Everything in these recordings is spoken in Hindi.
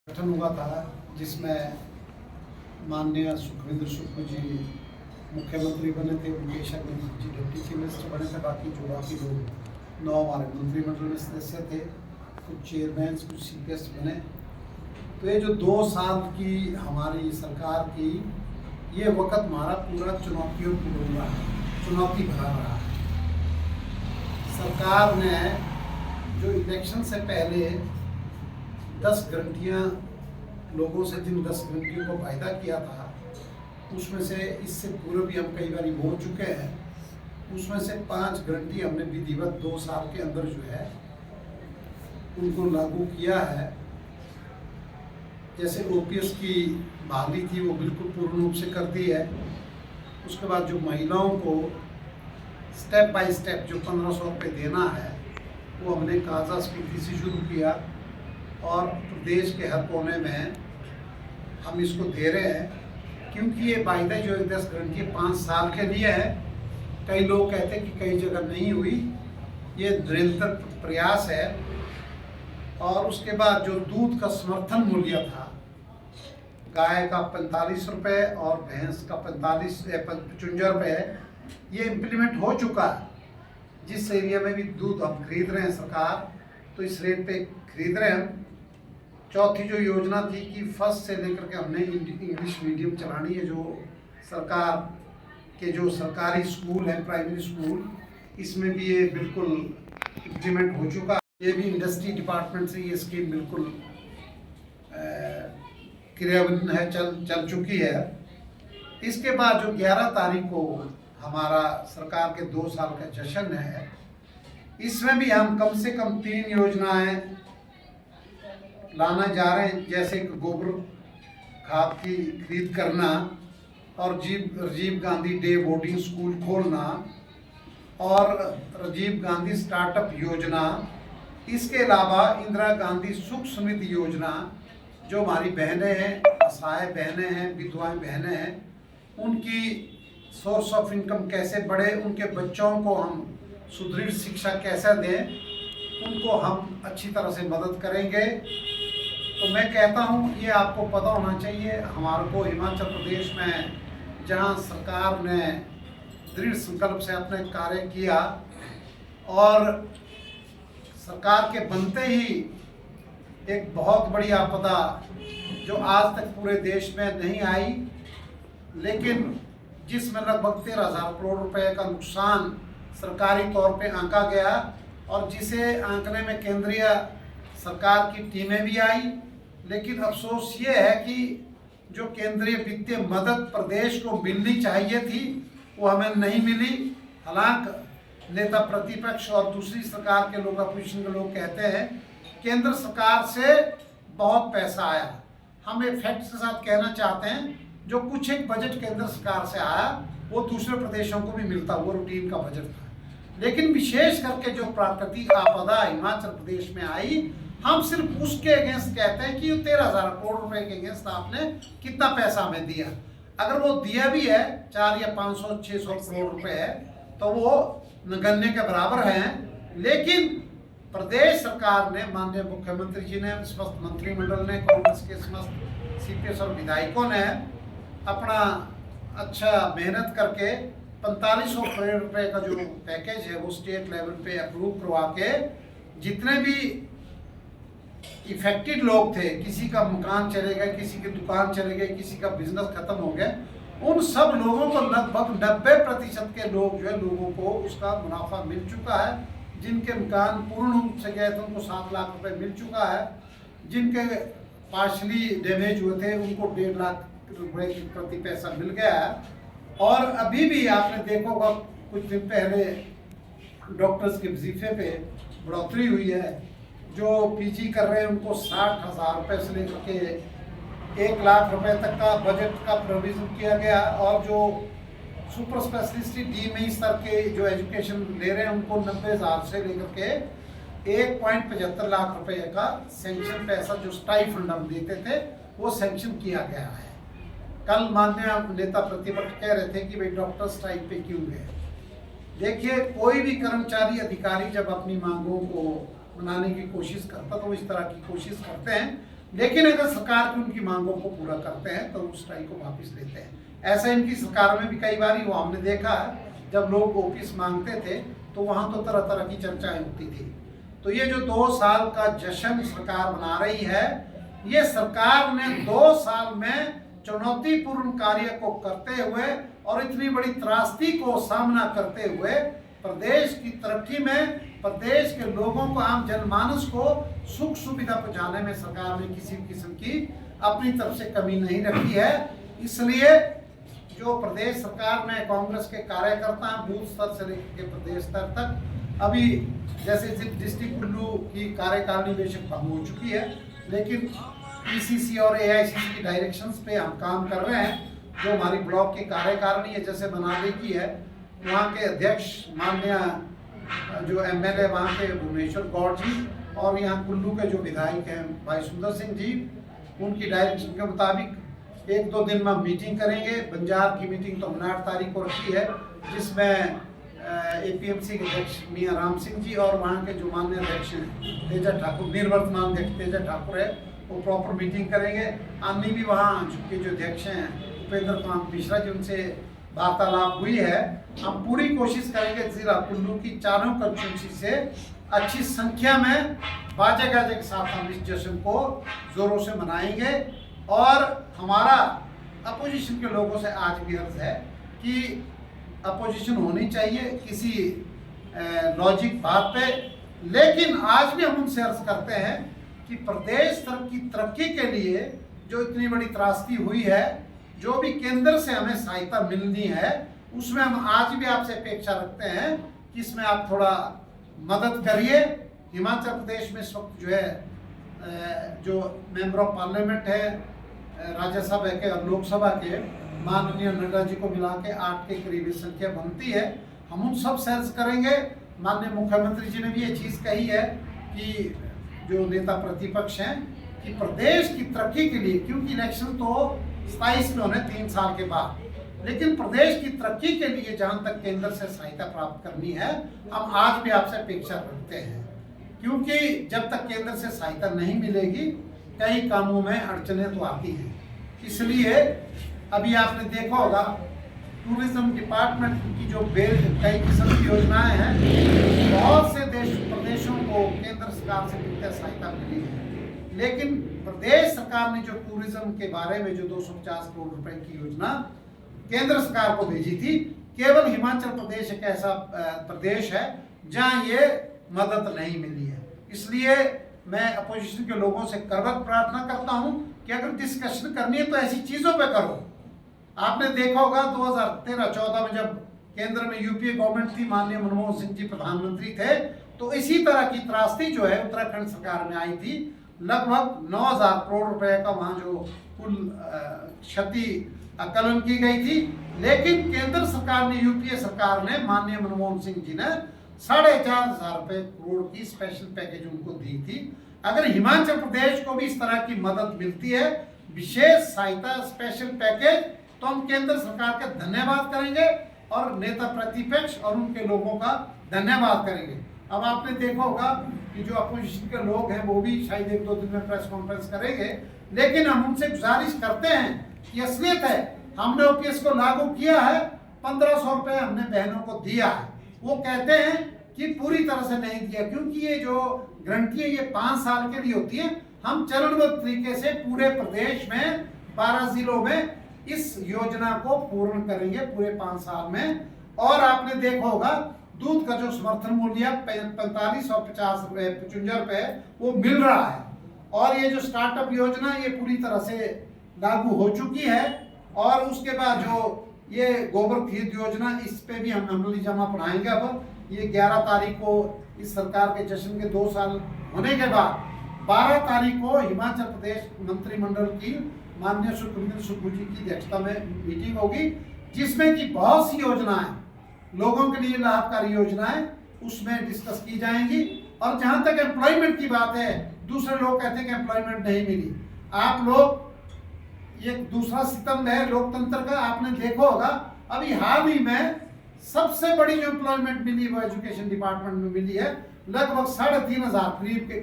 गठन हुआ था जिसमें माननीय सुखविंदर शुक्ल जी मुख्यमंत्री बने थे, Mukesh Agnihotri ji deputy chief minister बने थे, बाकी लोग 9 हमारे मंत्रिमंडल में सदस्य थे, कुछ चेयरमैन कुछ CPS बने। तो ये जो 2 साल की हमारी सरकार की ये वक्त हमारा पूरा चुनौतियों पूर्ण रहा है, चुनौती भरा रहा है। सरकार ने जो इलेक्शन से पहले 10 गारंटियाँ लोगों से जिन 10 गारंटियों को वायदा किया था, उसमें से इससे पूर्व भी हम कई बार बोल चुके हैं, उसमें से 5 गारंटी हमने विधिवत 2 साल के अंदर जो है उनको लागू किया है। जैसे OPS की बहाली थी वो बिल्कुल पूर्ण रूप से कर दी है। उसके बाद जो महिलाओं को स्टेप बाय स्टेप जो 1500 रुपये देना है वो हमने काजा स्पीति से शुरू किया और प्रदेश के हर कोने में हम इसको दे रहे हैं, क्योंकि ये वायदा जो 10 गारंटी 5 साल के लिए है। कई लोग कहते हैं कि कई जगह नहीं हुई, ये निरंतर प्रयास है। और उसके बाद जो दूध का समर्थन मूल्य था, गाय का 45 रुपये और भैंस का 55 रुपये, ये इम्प्लीमेंट हो चुका है। जिस एरिया में भी दूध हम खरीद रहे हैं सरकार, तो इस रेट पे खरीद रहे हैं हम। चौथी जो योजना थी कि फर्स्ट से लेकर के हमने इंग्लिश मीडियम चलानी है, जो सरकार के जो सरकारी स्कूल हैं, प्राइमरी स्कूल, इसमें भी ये बिल्कुल इम्प्लीमेंट हो चुका है। ये भी इंडस्ट्री डिपार्टमेंट से ये स्कीम बिल्कुल क्रियान्वयन है, चल चुकी है। इसके बाद जो 11 तारीख को हमारा सरकार के 2 साल का जश्न है, इसमें भी हम कम से कम 3 योजनाएं लाना जा रहे हैं, जैसे गोबर खाद की खरीद करना और Rajiv Gandhi day boarding school खोलना और राजीव गांधी स्टार्टअप योजना। इसके अलावा इंदिरा गांधी सुख समृद्धि योजना, जो हमारी बहनें हैं, असहाय बहनें हैं, विधवाएं बहनें हैं, उनकी सोर्स ऑफ इनकम कैसे बढ़े, उनके बच्चों को हम सुदृढ़ शिक्षा कैसे दें, उनको हम अच्छी तरह से मदद करेंगे। तो मैं कहता हूँ ये आपको पता होना चाहिए, हमारे को हिमाचल प्रदेश में जहाँ सरकार ने दृढ़ संकल्प से अपने कार्य किया और सरकार के बनते ही एक बहुत बड़ी आपदा जो आज तक पूरे देश में नहीं आई, लेकिन जिसमें लगभग 13,000 करोड़ रुपए का नुकसान सरकारी तौर पे आंका गया और जिसे आंकने में केंद्रीय सरकार की टीमें भी आई। लेकिन अफसोस ये है कि जो केंद्रीय वित्तीय मदद प्रदेश को मिलनी चाहिए थी वो हमें नहीं मिली। हालांकि नेता प्रतिपक्ष और दूसरी सरकार के लोग, अपोजिशन के लोग कहते हैं केंद्र सरकार से बहुत पैसा आया। हम एक फैक्ट के साथ कहना चाहते हैं, जो कुछ एक बजट केंद्र सरकार से आया वो दूसरे प्रदेशों को भी मिलता, वो रूटीन का बजट था। लेकिन विशेष करके जो प्राकृतिक आपदा हिमाचल प्रदेश में आई, हम सिर्फ उसके अगेंस्ट कहते हैं कि 13,000 करोड़ रुपए के अगेंस्ट आपने कितना पैसा हमें दिया। अगर वो दिया भी है 4 या 500-600 करोड़ रुपए है तो वो नगण्य के बराबर हैं। लेकिन प्रदेश सरकार ने, माननीय मुख्यमंत्री जी ने, समस्त मंत्रिमंडल ने, कांग्रेस के समस्त CPS और विधायकों ने अपना अच्छा मेहनत करके 4500 करोड़ रुपए का जो पैकेज है वो स्टेट लेवल पे अप्रूव करवा के जितने भी इफेक्टेड लोग थे, किसी का मकान चले गए, किसी की दुकान चले गए, किसी का बिजनेस खत्म हो गया, उन सब लोगों को लगभग 90% के लोग जो है, लोगों को उसका मुनाफा मिल चुका है। जिनके मकान पूर्ण रूप से गए थे उनको 7 लाख रुपए मिल चुका है। जिनके पार्शली डैमेज हुए थे उनको 1.5 लाख रुपए की प्रति पैसा मिल गया है। और अभी भी आपने देखा होगा कुछ दिन पहले डॉक्टर्स के वजीफे पे बढ़ोतरी हुई है। जो PG कर रहे हैं उनको 60,000 रुपये से लेकर के 1 लाख रुपए तक का बजट का प्रोविजन किया गया। और जो सुपर स्पेशलिस्ट DME स्तर के जो एजुकेशन ले रहे हैं उनको 90,000 से लेकर के 1.75 लाख रुपए का सेंक्शन पैसा जो स्टाइफंड हम देते थे वो सेंक्शन किया गया है। कल माननीय नेता प्रतिपक्ष कह रहे थे कि भाई डॉक्टर स्ट्राइक पे क्यों गए। देखिए, कोई भी कर्मचारी अधिकारी जब अपनी मांगों को बनाने की कोशिश करता तो इस तरह की कोशिश करते हैं। लेकिन अगर सरकार की उनकी मांगों को पूरा करते हैं तो उस स्ट्राइक को वापस लेते हैं। ऐसा इनकी सरकार में भी कई बार हुआ, हमने देखा है। जब लोग ऑफिस मांगते थे तो वहाँ तो तरह तरह की चर्चाएं होती थी। तो ये जो 2 साल का जश्न सरकार मना रही है, ये सरकार ने 2 साल में चुनौतीपूर्ण कार्य को करते हुए और इतनी बड़ी त्रासदी को सामना करते हुए प्रदेश की तरक्की में, प्रदेश के लोगों को, आम जनमानस को सुख सुविधा पहुंचाने में सरकार ने किसी किस्म की अपनी तरफ से कमी नहीं रखी है। इसलिए जो प्रदेश सरकार में कांग्रेस के कार्यकर्ता हैं, बूथ स्तर से लेकर के प्रदेश स्तर तक, अभी जैसे डिस्ट्रिक्ट कुल्लू की कार्यकारिणी बेशक भंग हो चुकी है, लेकिन पीसीसी और एआईसीसी की डायरेक्शंस पे हम काम कर रहे हैं। जो हमारी ब्लॉक की कार्यकारिणी है, जैसे बनाने की है, वहाँ के अध्यक्ष माननीय जो एमएलए वहाँ के भुवनेश्वर गौड़ जी और यहाँ कुल्लू के जो विधायक हैं भाई सुंदर सिंह जी, उनकी डायरेक्शन के मुताबिक 1-2 दिन में मीटिंग करेंगे। बंजार की मीटिंग तो 8 तारीख को रखी है, जिसमें एपीएमसी के अध्यक्ष मियाँ राम सिंह जी और वहाँ के जो माननीय अध्यक्ष हैं तेजा ठाकुर, निर्वर्तमान अध्यक्ष तेजा ठाकुर है, वो प्रॉपर मीटिंग करेंगे। अन्य भी वहाँ के जो अध्यक्ष हैं उपेंद्र कांत मिश्रा जी, उनसे वार्तालाप हुई है। हम पूरी कोशिश करेंगे जिला कुल्लू की चारों कंस्टिट्यूंसी से अच्छी संख्या में बाजे गाजे के साथ हम इस जश्न को जोरों से मनाएंगे। और हमारा अपोजिशन के लोगों से आज भी अर्ज है कि अपोजिशन होनी चाहिए किसी लॉजिक बात पे, लेकिन आज भी हम उनसे अर्ज करते हैं कि प्रदेश स्तर की तरक्की के लिए जो इतनी बड़ी त्रासदी हुई है, जो भी केंद्र से हमें सहायता मिलनी है, उसमें हम आज भी आपसे अपेक्षा रखते हैं कि इसमें आप थोड़ा मदद करिए। हिमाचल प्रदेश में इस वक्त जो है जो मेंबर ऑफ पार्लियामेंट है राज्यसभा के और लोकसभा के, माननीय नड्डा जी को मिला के 8 के करीब संख्या बनती है। हम उन सब से अर्ज करेंगे, माननीय मुख्यमंत्री जी ने भी ये चीज़ कही है कि जो नेता प्रतिपक्ष हैं कि प्रदेश की तरक्की के लिए, क्योंकि इलेक्शन तो 27 में होने 3 साल के बाद, लेकिन प्रदेश की तरक्की के लिए जहाँ तक केंद्र से सहायता प्राप्त करनी है, हम आज भी आपसे अपेक्षा रखते हैं। क्योंकि जब तक केंद्र से सहायता नहीं मिलेगी, कई कामों में अड़चनें तो आती हैं। इसलिए अभी आपने देखा होगा टूरिज्म डिपार्टमेंट की जो कई किस्म की योजनाएं हैं, बहुत से प्रदेशों को केंद्र सरकार से वित्तीय सहायता मिली है, लेकिन प्रदेश सरकार ने जो टूरिज्म के बारे में जो 250 करोड़ रुपए की योजना केंद्र सरकार को भेजी थी, केवल हिमाचल प्रदेश एक ऐसा प्रदेश है जहां ये मदद नहीं मिली है। इसलिए मैं अपोजिशन के लोगों से करवत प्रार्थना करता हूं कि अगर डिस्कशन करनी है तो ऐसी चीजों पे करो। आपने देखा होगा 2013-14 में जब केंद्र में यूपीए गवर्नमेंट थी, माननीय मनमोहन सिंह जी प्रधानमंत्री थे, तो इसी तरह की त्रासदी जो है उत्तराखंड सरकार में आई थी। लगभग 9,000 करोड़ रुपए का वहाँ जो कुल क्षति आकलन की गई थी, लेकिन केंद्र सरकार ने, यूपीए सरकार ने, माननीय मनमोहन सिंह जी ने 4,500 रुपए करोड़ की स्पेशल पैकेज उनको दी थी। अगर हिमाचल प्रदेश को भी इस तरह की मदद मिलती है, विशेष सहायता स्पेशल पैकेज, तो हम केंद्र सरकार का धन्यवाद करेंगे और नेता प्रतिपक्ष और उनके लोगों का धन्यवाद करेंगे। अब आपने देखा होगा कि जो अपोजिशन के लोग हैं वो भी शायद 1-2 दिन में प्रेस कॉन्फ्रेंस करेंगे, लेकिन हम उनसे गुजारिश करते हैं कि असलियत है, हमने ओपीएस को लागू किया है, 1,500 रुपए हमने बहनों को दिया है। वो कहते हैं कि पूरी तरह से नहीं दिया, क्योंकि ये जो गारंटी है ये 5 साल के लिए होती है। हम चरणबद्ध तरीके से पूरे प्रदेश में 12 जिलों में इस योजना को पूर्ण करेंगे पूरे 5 साल में। और आपने देखा होगा दूध का जो समर्थन मूल्य 45 और 50 रुपए 55 रुपए वो मिल रहा है। और ये जो स्टार्टअप योजना ये पूरी तरह से लागू हो चुकी है। और उसके बाद जो ये गोबर खरीद योजना, इस पे भी हम अमली जमा पढ़ाएंगे। अब ये 11 तारीख को इस सरकार के जश्न के 2 साल होने के बाद 12 तारीख को हिमाचल प्रदेश मंत्रिमंडल की माननीय सुखविंदर सुक्खू जी की अध्यक्षता में मीटिंग होगी, जिसमें कि बहुत सी योजनाएं, लोगों के लिए लाभकारी योजनाएं उसमें डिस्कस की जाएंगी। और जहां तक एम्प्लॉयमेंट की बात है, दूसरे लोग कहते हैं कि एम्प्लॉयमेंट नहीं मिली। आप लोग, ये दूसरा सितम है लोकतंत्र का। आपने देखा होगा अभी हाल ही में सबसे बड़ी जो एम्प्लॉयमेंट मिली वो एजुकेशन डिपार्टमेंट में मिली है। लगभग 3,500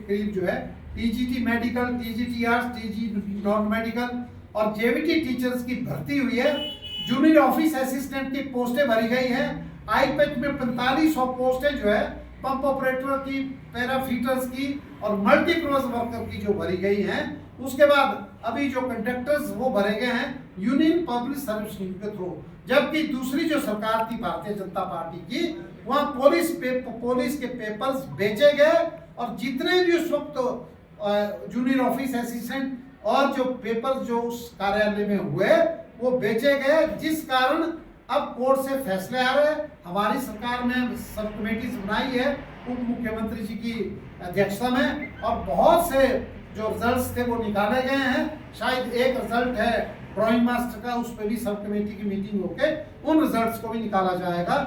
करीब जो है TGT medical, TGT arts, TG non medical और जेवीटी टीचर्स की भर्ती हुई है। जूनियर ऑफिस असिस्टेंट की पोस्टें भरी गई हैं। आईपैच में 4500 पोस्टें जो है पंप ऑपरेटर की, पैराफिटर्स की और मल्टी क्रॉस वर्कर की जो भरी गई हैं। उसके बाद अभी जो कंडक्टर्स वो भरे गए हैं यूनियन पब्लिक सर्विस स्कीम के थ्रू। जबकि दूसरी जो सरकार थी भारतीय जनता पार्टी की, वहाँ पुलिस के पेपर्स बेचे गए और जितने भी उस वक्त जूनियर ऑफिस असिस्टेंट और जो पेपर जो उस कार्यालय में हुए वो बेचे गए, जिस कारण अब कोर्ट से फैसले आ रहे हैं। हमारी सरकार ने सब कमेटीज बनाई है उप मुख्यमंत्री जी की अध्यक्षता में और बहुत से जो रिजल्ट्स थे वो निकाले गए हैं। शायद एक रिजल्ट है ड्राइंग मास्टर का, उस पर भी सब कमेटी की मीटिंग होके उन रिजल्ट्स को भी निकाला जाएगा।